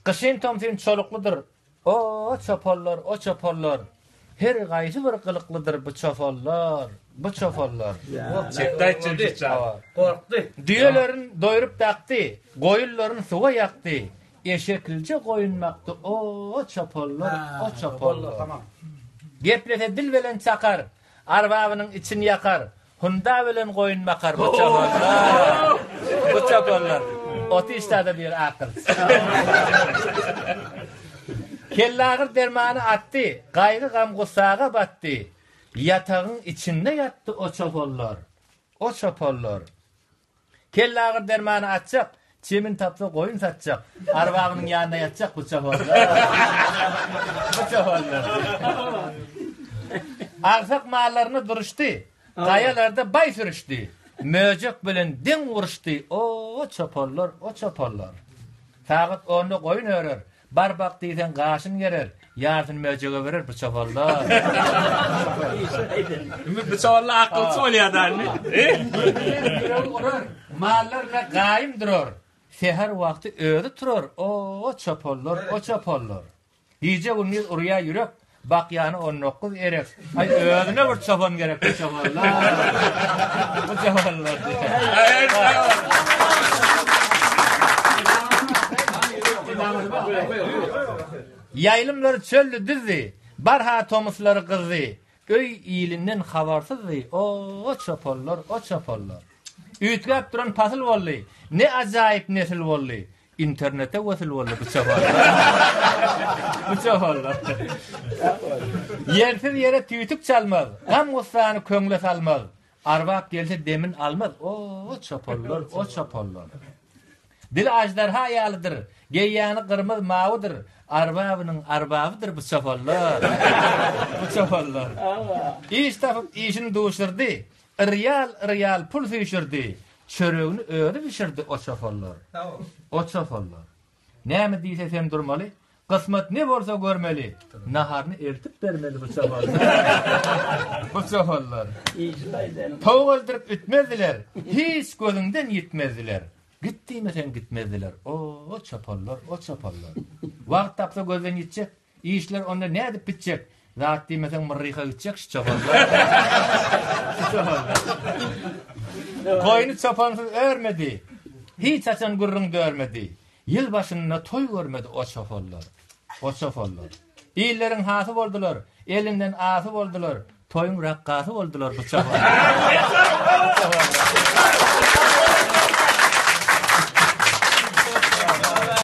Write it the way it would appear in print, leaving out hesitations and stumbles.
Kışın tomsin çolukludur. O çopollar, o çopollar. Her gaýsy bir kılıklıdır bu çopollar, bu çopollar. Çekdayt çekdayt. Korktu. Düýelerin doýurup takdy, goýunlaryň suwa ýakdy. Eşekilce goýunmakdy. O çopollar, o çopollar. Tamam. Geplete dil bilen çakar, arbabynyň içini yakar. Hunda bilen goýun bakar bu çopollar. Bu çopollar. Oty istada bir akyl. Kellagir dermany atdy, gaýgy gam gusaga batdy. Yatağın içinde yattı o çopollar. O çopollar. Kellagir dermany atjak, çemin tapsa goýun satjak. Arbagynyň ýanynda ýatjak bu çopollar. Bu çopollar. Arsak mallaryny duruşdy. Gaýalarda bay sürüşdi. Möjek bilen den uruşdy. O çopollar, o çopollar. Sagat onu goýun örer. Barbak diýsen gaşyn gerer. Ýartyn möjege berer bu çopollar. Bu çopollar akylçy bolýarlar. Mallarla gaýym durar. Seher wagty öýde turar. O çopollar, o çopollar. Diýje gündüz urýa ýürek. Bakyany 19 erek. Ay öýüne bir çopon gerek bu çopollar. Bu çopollar. Yaylımlar çöllü düzdi. Barha tomuslary kızdy. Öy iyilinden habarsızdy. O çopollar, o çopollar. Ütgäp duran pasyl boldy. Ne ajaýyp nesil boldy. İnternete wasyl boldy bu çopollar. Bu çopollar. Yersiz yere tüýtük çalmaz. Gam gusany köňle salmaz. Arbak gelse demin almaz. O çopollar, o çopollar. Dil ajdarha ýalydyr. Geýýany gyrmyz mawudyr. Arbabynyň arbabydyr bu çopollar. Bu çopollar. İş tapyp işini duşurdy. Real pul süýşürdi. Çöregini öýde bişirdi o çopollar. O çopollar. Näme diýse sen durmaly. Kısmet ne bolsa görmeli. Naharını ertip bermeli bu çopollar. Bu çopollar. Tawuk öldürüp ütmezdiler. Hiç gözünden yitmezdiler. Gitdiýmesen gitmezdiler. O çopollar, o çopollar. Wagt tapsa gözden gitjek. İşler onda ne edip bitjek? Zat diýmesen mırryha gitjek şu çopollar. Şu çopollar. Koyunu çoponsuz örmedi. Hiç açan gurrun görmedi. Yıl başında toy görmedi o çopollar. O çopollar. İýlerin hasy boldular. Elinden asy boldular. Toyun rakkasy boldular bu çopollar.